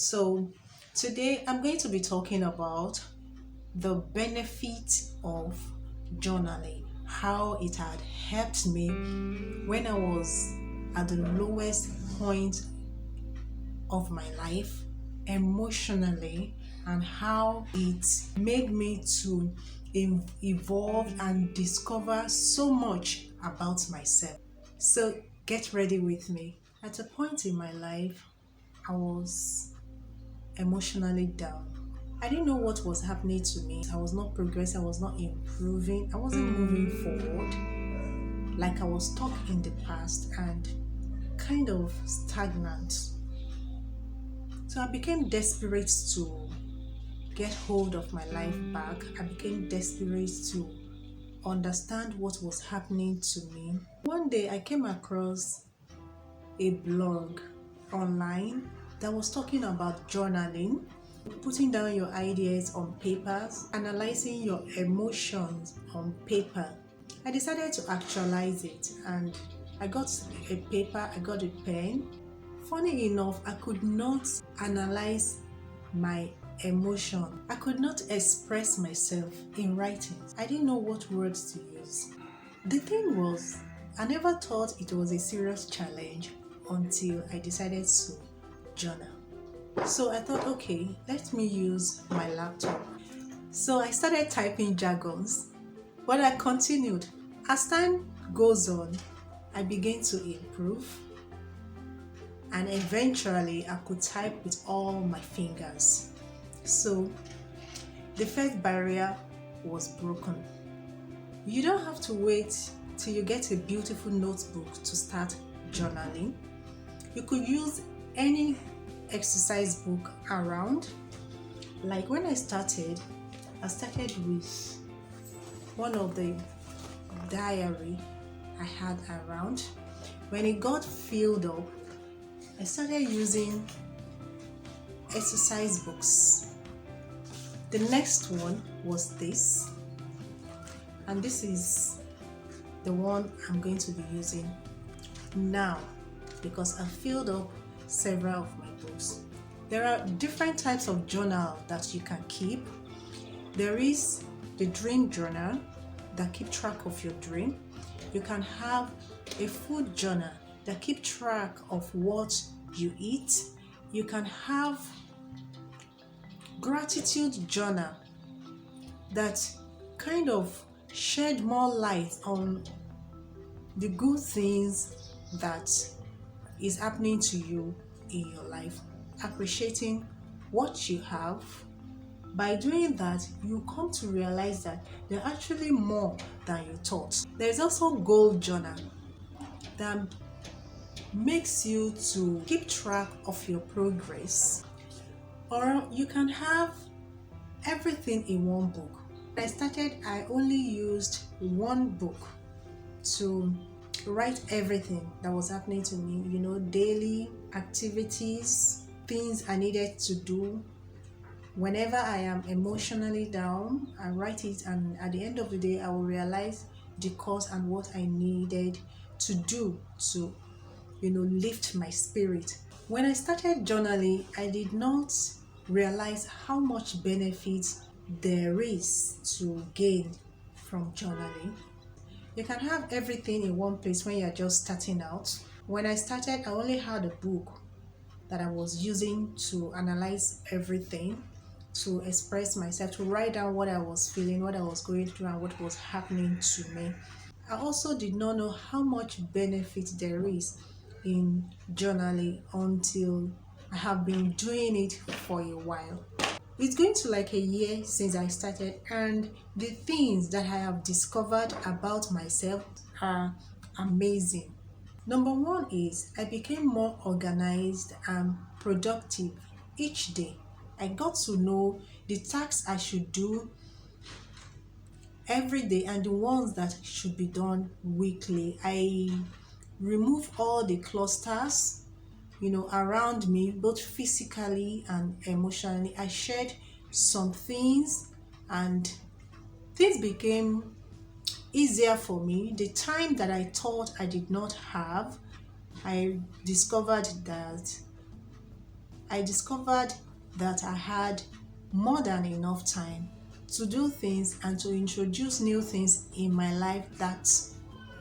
So, today I'm going to be talking about the benefit of journaling, how it had helped me when I was at the lowest point of my life emotionally, and how it made me to evolve and discover so much about myself. So, get ready with me. At a point in my life, I was emotionally down. I didn't know what was happening to me. I was not progressing, I was not improving, I wasn't moving forward. Like I was stuck in the past and kind of stagnant. So I became desperate to get hold of my life back. I became desperate to understand what was happening to me. One day I came across a blog online that was talking about journaling, putting down your ideas on papers, analyzing your emotions on paper. I decided to actualize it, and I got a paper, I got a pen. Funny enough, I could not analyze my emotion. I could not express myself in writing. I didn't know what words to use. The thing was, I never thought it was a serious challenge until I decided to journal. So I thought, okay, let me use my laptop. So I started typing jargons, but I continued. As time goes on, I began to improve, and eventually I could type with all my fingers. So the first barrier was broken. You don't have to wait till you get a beautiful notebook to start journaling. You could use any exercise book around. Like when I started with one of the diary I had around. When it got filled up, I started using exercise books. The next one was this, and this is the one I'm going to be using now because I filled up several of my books. There are different types of journal that you can keep. There is the dream journal that keep track of your dream. You can have a food journal that keep track of what you eat. You can have gratitude journal that kind of shed more light on the good things that is happening to you in your life, appreciating what you have. By doing that, you come to realize that there are actually more than you thought. There is also goal journal that makes you to keep track of your progress. Or you can have everything in one book. When I started, I only used one book to write everything that was happening to me, daily activities, things I needed to do. Whenever I am emotionally down, I write it, and at the end of the day, I will realize the cause and what I needed to do to, lift my spirit. When I started journaling, I did not realize how much benefit there is to gain from journaling. You can have everything in one place when you're just starting out. When I started, I only had a book that I was using to analyze everything, to express myself, to write down what I was feeling, what I was going through, and what was happening to me. I also did not know how much benefit there is in journaling until I have been doing it for a while. It's going to like a year since I started, and the things that I have discovered about myself are amazing. Number one is I became more organized and productive each day. I got to know the tasks I should do every day and the ones that should be done weekly. I remove all the clusters, around me, both physically and emotionally. I shared some things, and things became easier for me. The time that I thought I did not have, I discovered that I discovered that I had more than enough time to do things and to introduce new things in my life that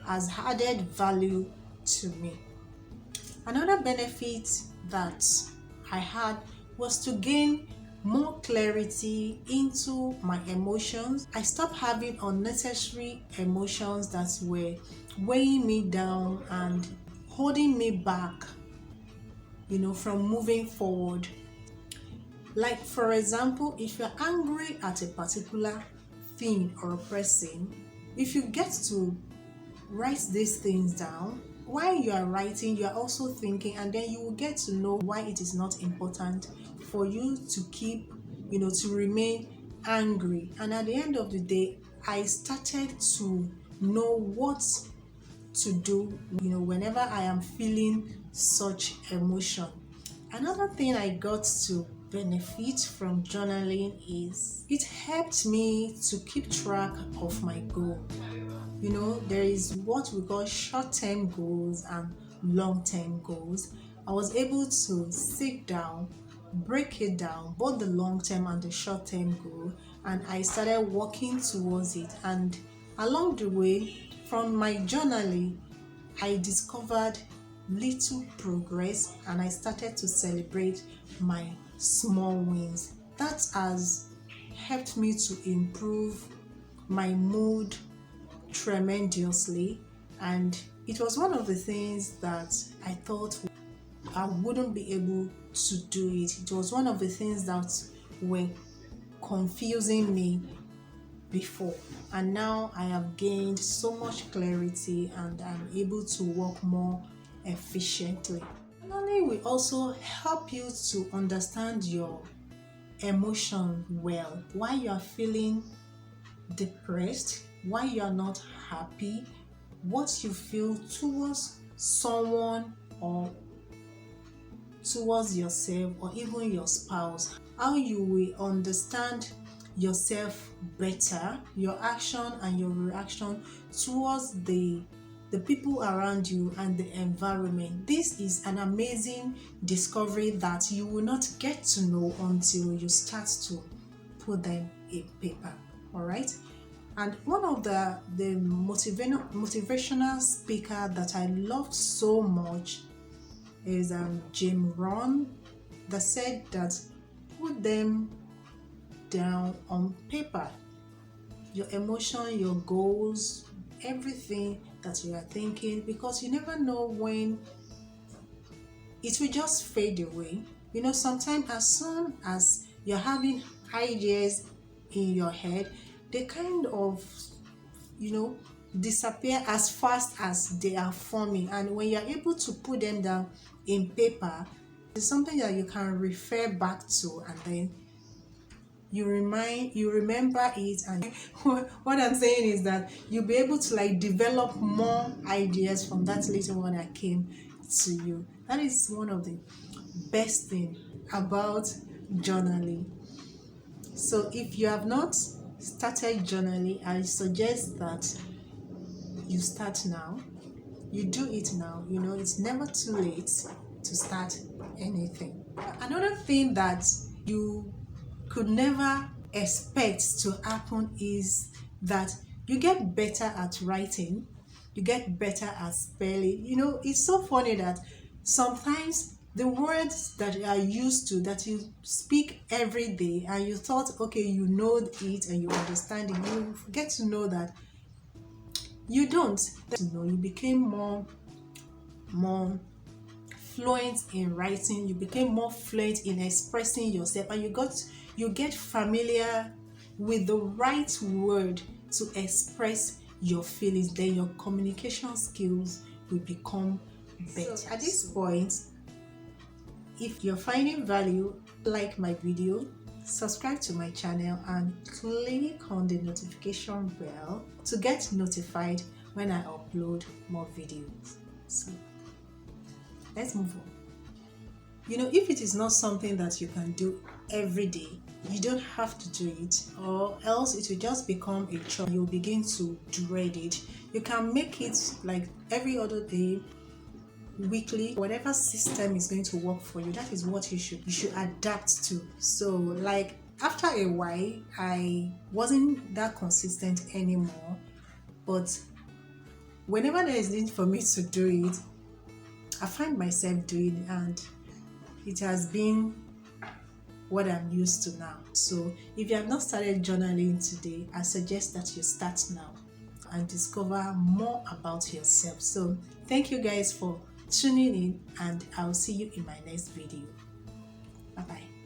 has added value to me. Another benefit that I had was to gain more clarity into my emotions. I stopped having unnecessary emotions that were weighing me down and holding me back, from moving forward. Like, for example, if you're angry at a particular thing or a person, if you get to write these things down, while you are writing, you are also thinking, and then you will get to know why it is not important for you to keep, to remain angry. And at the end of the day, I started to know what to do, whenever I am feeling such emotion. Another thing I got to benefit from journaling is it helped me to keep track of my goal. There is what we call short-term goals and long-term goals. I was able to sit down, break it down, both the long-term and the short-term goal, and I started working towards it. And along the way, from my journaling, I discovered little progress and I started to celebrate my small wins. That has helped me to improve my mood tremendously, and it was one of the things that I thought I wouldn't be able to do it. It was one of the things that were confusing me before, and now I have gained so much clarity and I'm able to work more efficiently. Finally, we also help you to understand your emotion well. Why you are feeling depressed, why you are not happy, what you feel towards someone or towards yourself or even your spouse, how you will understand yourself better, your action and your reaction towards the people around you and the environment. This is an amazing discovery that you will not get to know until you start to put them in paper. All right. And one of the motivational speaker that I loved so much is Jim Rohn, that said that put them down on paper. Your emotion, your goals, everything that you are thinking, because you never know when it will just fade away. Sometimes as soon as you're having ideas in your head, they kind of, disappear as fast as they are forming. And when you're able to put them down in paper, it's something that you can refer back to, and then you remember it. And what I'm saying is that you'll be able to develop more ideas from that little one that came to you. That is one of the best things about journaling. So if you have not started journaling, I suggest that you start now. You do it now. It's never too late to start anything. Another thing that you could never expect to happen is that you get better at writing, you get better at spelling. It's so funny that sometimes the words that you are used to, that you speak every day, and you thought, okay, you know it and you understand it, you get to know that you don't. You became more fluent in writing, you became more fluent in expressing yourself, and you get familiar with the right word to express your feelings. Then your communication skills will become better. So at this point, if you're finding value, like my video, subscribe to my channel and click on the notification bell to get notified when I upload more videos. So let's move on. If it is not something that you can do every day, you don't have to do it, or else it will just become a chore. You'll begin to dread it. You can make it like every other day, weekly, whatever system is going to work for you, that is what you should adapt to. So like after a while, I wasn't that consistent anymore, but whenever there is need for me to do it, I find myself doing it, and it has been what I'm used to now. So if you have not started journaling today, I suggest that you start now and discover more about yourself. So thank you guys for tuning in, and I'll see you in my next video. Bye bye.